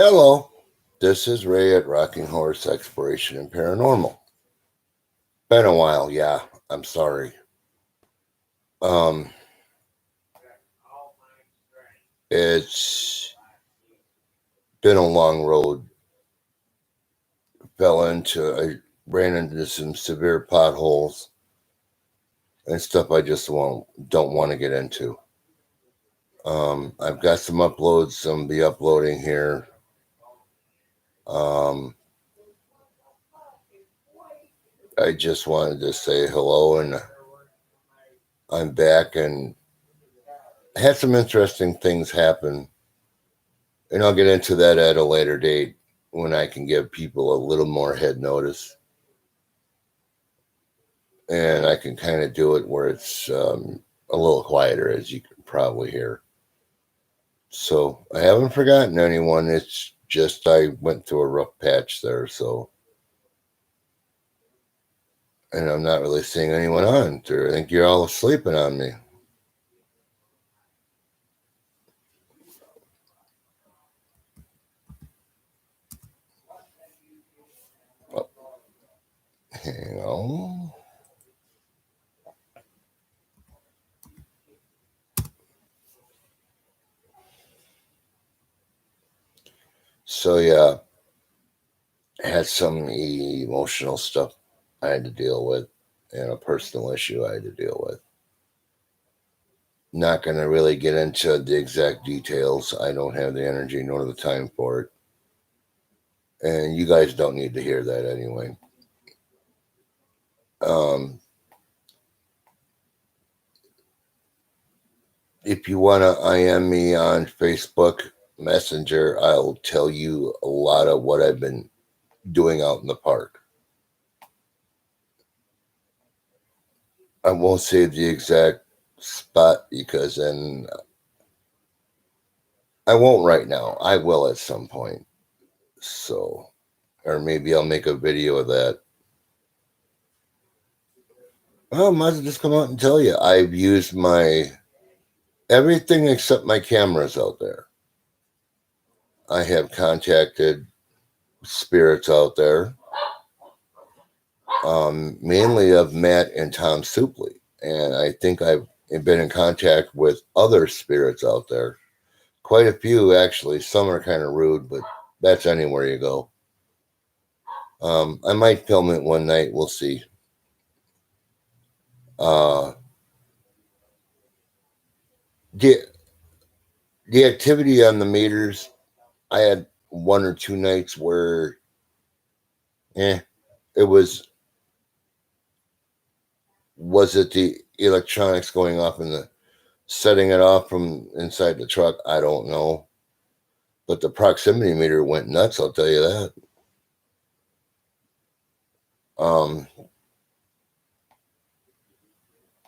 Hello, this is Ray at Rocking Horse Exploration and Paranormal. Been a while, yeah. I'm sorry. Um, it's been a long road. I ran into some severe potholes and stuff I just don't want to get into. I've got some uploads. I'm be uploading here. Um, I just wanted to say hello and I'm back and had some interesting things happen. And I'll get into that at a later date when I can give people a little more head notice. And I can kind of do it where it's a little quieter, as you can probably hear. So I haven't forgotten anyone. It's just I went through a rough patch there. So, and I'm not really seeing anyone on. I think you're all sleeping on me. Oh, hang on. So yeah, I had some emotional stuff I had to deal with, and a personal issue I had to deal with. Not going to really get into the exact details. I don't have the energy nor the time for it. And you guys don't need to hear that anyway. Um, if you want to IM me on Facebook Messenger, I'll tell you a lot of what I've been doing out in the park. I won't say the exact spot because then I won't right now. I will at some point. So, or maybe I'll make a video of that. Oh, I might as well just come out and tell you. I've used my everything except my cameras out there. I have contacted spirits out there, mainly of Matt and Tom Supley. And I think I've been in contact with other spirits out there. Quite a few, actually. Some are kind of rude, but that's anywhere you go. I might film it one night. We'll see. Uh, the, the activity on the meters, I had one or two nights where, it was it the electronics going off and the setting it off from inside the truck? I don't know. But the proximity meter went nuts, I'll tell you that. Um,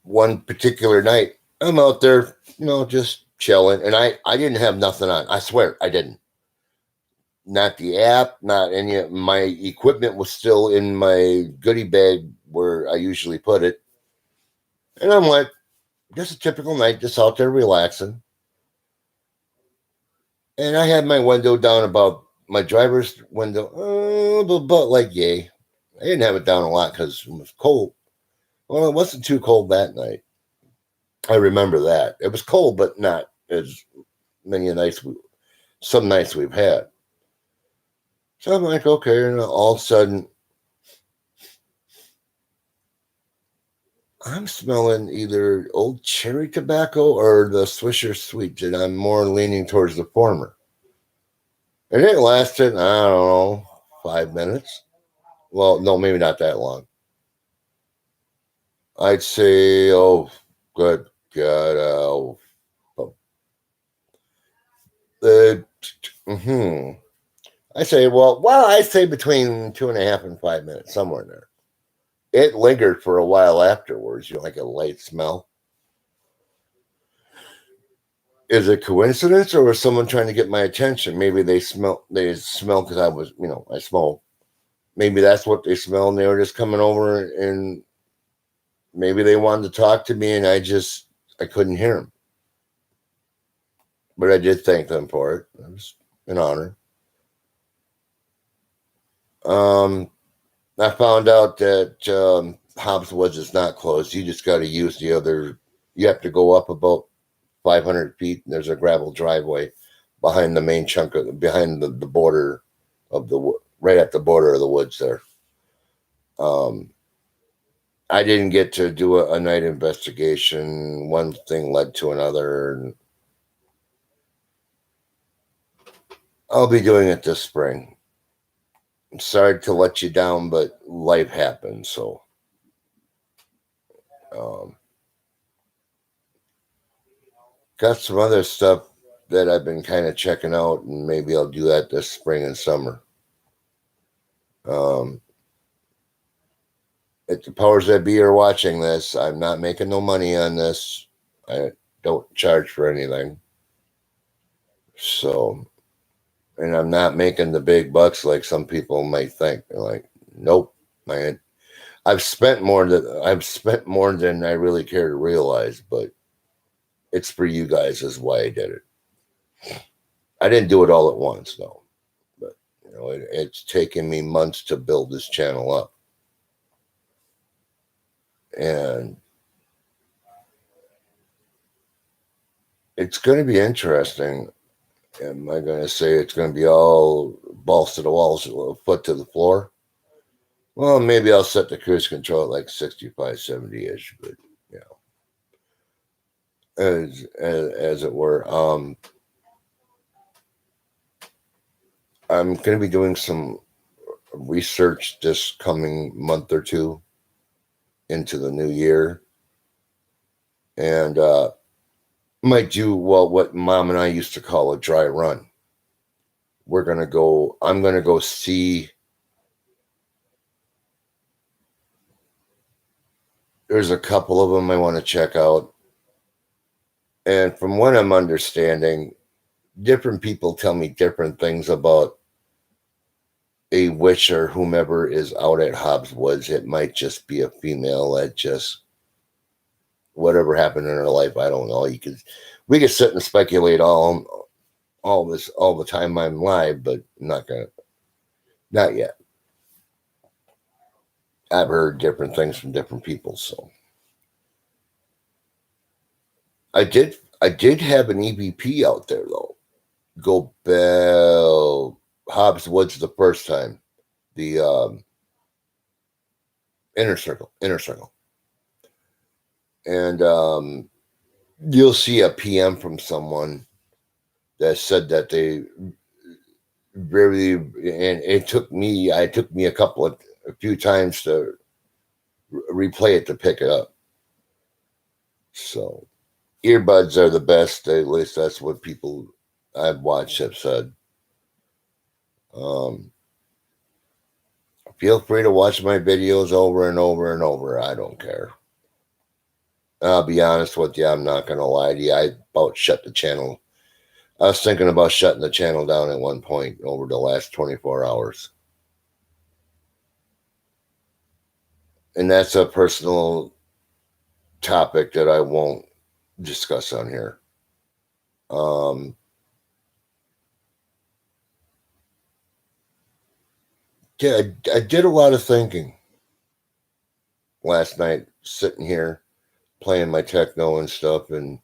one particular night, I'm out there, just chilling, and I didn't have nothing on. I swear I didn't. Not the app, not any of my equipment was still in my goodie bag where I usually put it. And I'm like, just a typical night, just out there relaxing. And I had my window down about my driver's window, but like yay. I didn't have it down a lot because it was cold. Well, it wasn't too cold that night. I remember that. It was cold, but not as many some nights we've had. So I'm like, okay, and all of a sudden, I'm smelling either old cherry tobacco or the Swisher Sweets, and I'm more leaning towards the former. And it lasted, I don't know, 5 minutes. Well, no, maybe not that long. I'd say, oh, good God, uh, I say, I say between 2.5 and 5 minutes, somewhere in there. It lingered for a while afterwards, like a light smell. Is it coincidence or was someone trying to get my attention? Maybe they smell because I was, I smoke. Maybe that's what they smell and they were just coming over and maybe they wanted to talk to me and I couldn't hear them. But I did thank them for it. It was an honor. I found out that Hobbs Woods is not closed. You just got to use the other. You have to go up about 500 feet. And there's a gravel driveway behind the main chunk of behind the border of the right at the border of the woods there. I didn't get to do a night investigation. One thing led to another. And I'll be doing it this spring. I'm sorry to let you down, but life happens. So, got some other stuff that I've been kind of checking out, and maybe I'll do that this spring and summer. If the powers that be are watching this, I'm not making no money on this. I don't charge for anything. So, and I'm not making the big bucks like some people might think. They're like, nope, man. I've spent more than I really care to realize, but it's for you guys is why I did it. I didn't do it all at once, though. But it's taken me months to build this channel up. And it's going to be interesting. Am I going to say it's going to be all balls to the walls, foot to the floor? Well, maybe I'll set the cruise control at like 65, 70-ish, but as it were. I'm going to be doing some research this coming month or two into the new year, and might do what Mom and I used to call a dry run. I'm gonna go see. There's a couple of them I want to check out, and from what I'm understanding, different people tell me different things about a witch or whomever is out at Hobbs Woods. It might just be a female that just whatever happened in her life. I don't know. We could sit and speculate all the time I'm live, but not yet. I've heard different things from different people, so I did have an EVP out there though. Go Bell Hobbs Woods the first time. The inner circle. And you'll see a PM from someone that said that they really, and it took me a few times to replay it to pick it up. So earbuds are the best. At least that's what people I've watched have said. Feel free to watch my videos over and over and over. I don't care. I'll be honest with you. I'm not going to lie to you. I about shut the channel. I was thinking about shutting the channel down at one point over the last 24 hours. And that's a personal topic that I won't discuss on here. Yeah, I did a lot of thinking last night, sitting here playing my techno and stuff. And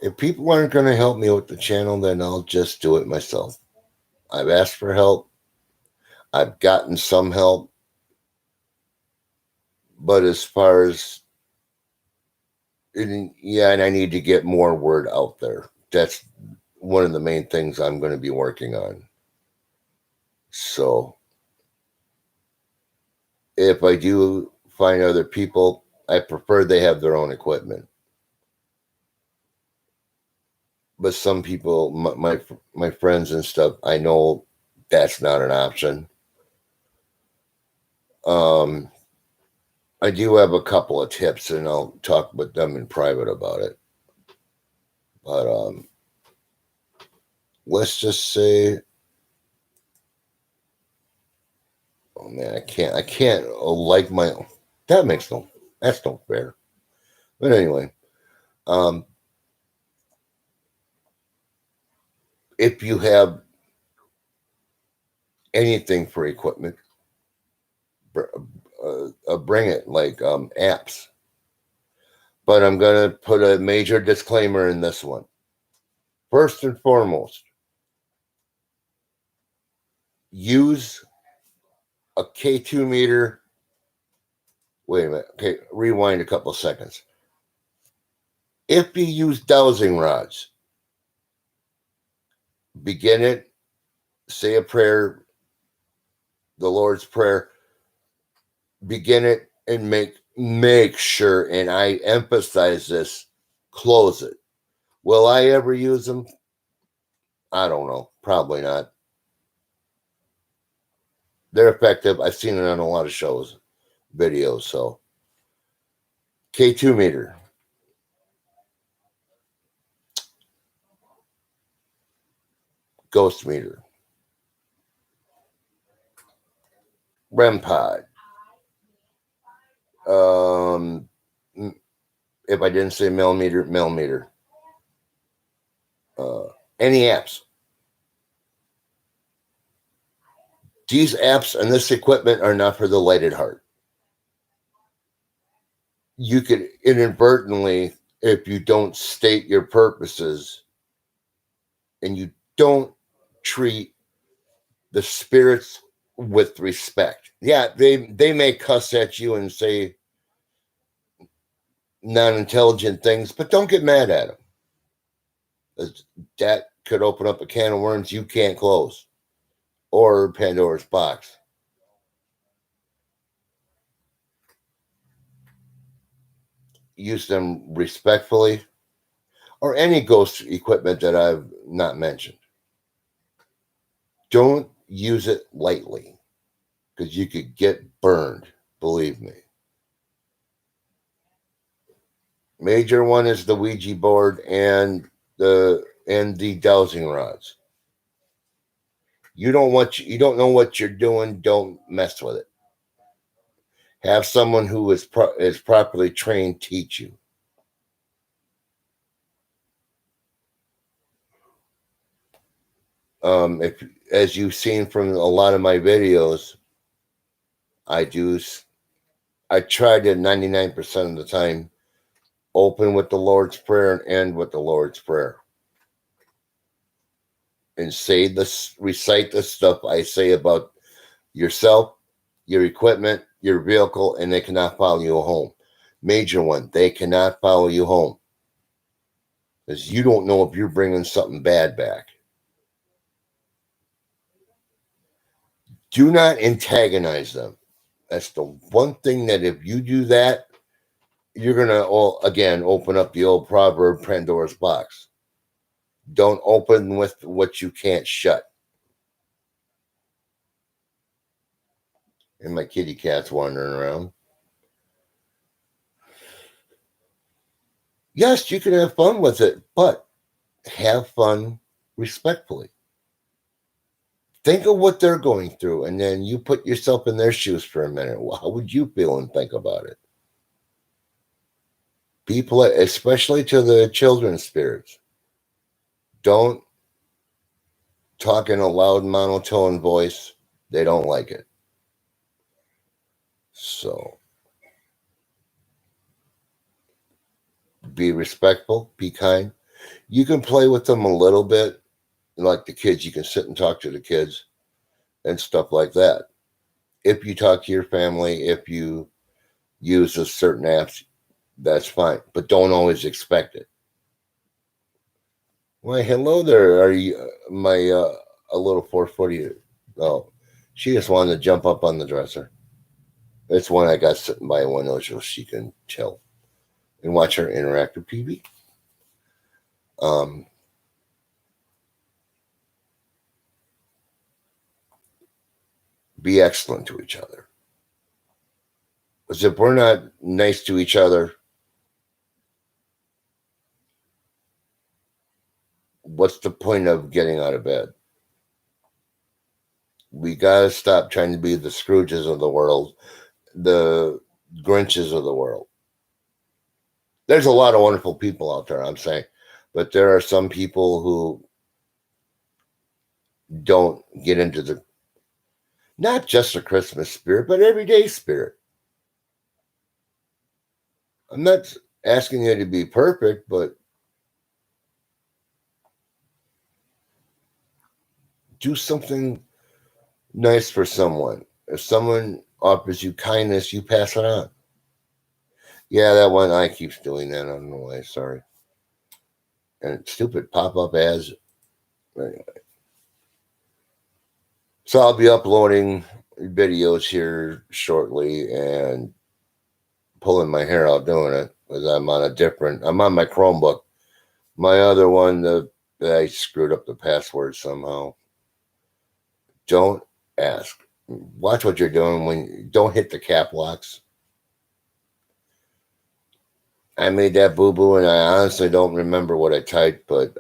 if people aren't going to help me with the channel, then I'll just do it myself. I've asked for help. I've gotten some help. But as far as, and I need to get more word out there. That's one of the main things I'm going to be working on. So if I do find other people, I prefer they have their own equipment. But some people, my friends and stuff, I know that's not an option. I do have a couple of tips, and I'll talk with them in private about it. But let's just say, oh man, I can't like my. That's no fair. But anyway, if you have anything for equipment, bring it, like apps. But I'm going to put a major disclaimer in this one. First and foremost, use a K2 meter. Wait a minute. Okay, rewind a couple seconds. If you use dowsing rods, begin it, say a prayer, the Lord's Prayer, begin it, and make sure, and I emphasize this, close it. Will I ever use them? I don't know. Probably not. They're effective. I've seen it on a lot of shows, videos. So K2 meter. Ghost meter. REM pod. If I didn't say millimeter. Any apps. These apps and this equipment are not for the light at heart. You could inadvertently, if you don't state your purposes and you don't treat the spirits with respect. Yeah, they may cuss at you and say non-intelligent things, but don't get mad at them. That could open up a can of worms you can't close, or Pandora's box. Use them respectfully, or any ghost equipment that I've not mentioned. Don't use it lightly, because you could get burned, believe me. Major one is the Ouija board and the dowsing rods. You don't know what you're doing, don't mess with it. Have someone who is properly trained teach you. If, as you've seen from a lot of my videos, I try to 99% of the time open with the Lord's Prayer and end with the Lord's Prayer. And recite the stuff I say about yourself, your equipment, your vehicle, and they cannot follow you home. Major one, they cannot follow you home. Because you don't know if you're bringing something bad back. Do not antagonize them. That's the one thing that if you do that, you're going to, again, open up the old proverb, Pandora's box. Don't open with what you can't shut. And my kitty cat's wandering around. Yes, you can have fun with it, but have fun respectfully. Think of what they're going through, and then you put yourself in their shoes for a minute. How would you feel and think about it? People, especially to the children's spirits, don't talk in a loud monotone voice. They don't like it. So be respectful, be kind. You can play with them a little bit, like the kids. You can sit and talk to the kids and stuff like that. If you talk to your family, if you use a certain apps, that's fine. But don't always expect it. Why, hello there. Are you my a little 4-footy? Oh, she just wanted to jump up on the dresser. It's one I got sitting by a window so she can chill and watch her interactive TV. Be excellent to each other. Because if we're not nice to each other, what's the point of getting out of bed? We got to stop trying to be the Scrooges of the world, the Grinches of the world. There's a lot of wonderful people out there, I'm saying, but there are some people who don't get into the Not just a Christmas spirit, but everyday spirit. I'm not asking you to be perfect, but do something nice for someone. If someone offers you kindness, you pass it on. Yeah, that one eye keeps doing that. I don't know why. Sorry. And stupid pop-up ads. Anyway. So I'll be uploading videos here shortly and pulling my hair out doing it because I'm on my Chromebook. My other one, I screwed up the password somehow. Don't ask. Watch what you're doing don't hit the cap locks. I made that boo-boo and I honestly don't remember what I typed, but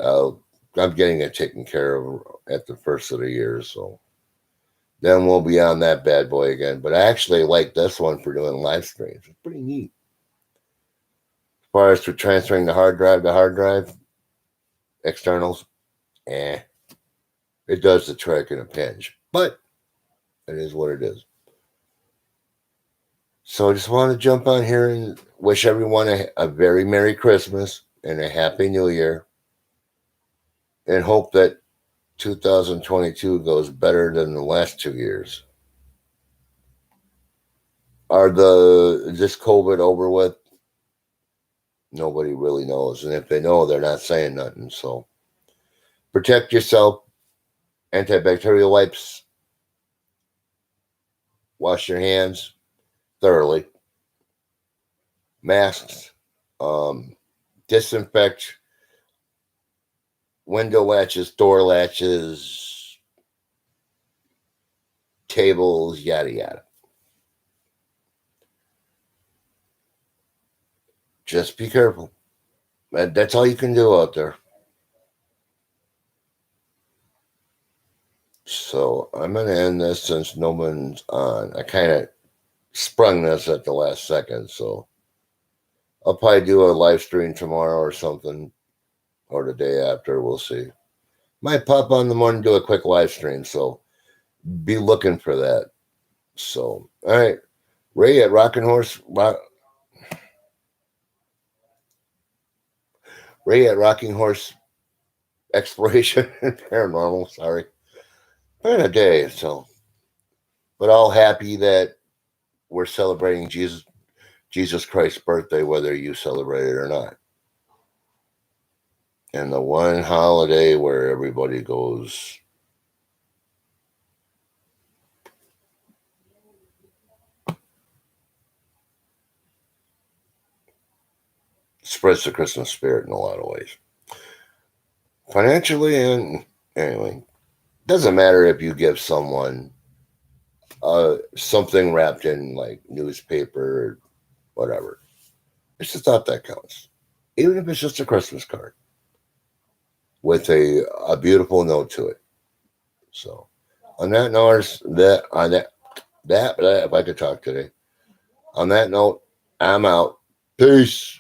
I'm getting it taken care of at the first of the year, so then we'll be on that bad boy again. But I actually like this one for doing live streams. It's pretty neat. As far as for transferring the hard drive to hard drive, externals, it does the trick in a pinch, but it is what it is. So I just want to jump on here and wish everyone a very Merry Christmas and a Happy New Year, and hope that 2022 goes better than the last 2 years. Is this COVID over with? Nobody really knows. And if they know, they're not saying nothing. So protect yourself. Antibacterial wipes. Wash your hands thoroughly. Masks. Disinfect window latches, door latches, tables, yada yada. Just be careful. That's all you can do out there. So I'm going to end this since no one's on. I kind of sprung this at the last second, so I'll probably do a live stream tomorrow or something, or the day after. We'll see. Might pop on in the morning, do a quick live stream, so be looking for that. So, all right, Ray at Rocking Horse Exploration and Paranormal. Sorry, been a day. So, but all happy that we're celebrating Jesus Christ's birthday, whether you celebrate it or not. And the one holiday where everybody goes spreads the Christmas spirit in a lot of ways. Financially, and anyway, doesn't matter if you give someone something wrapped in like newspaper or whatever. It's the thought that counts. Even if it's just a Christmas card with a beautiful note to it. So on that note, if I could talk today. On that note, I'm out. Peace.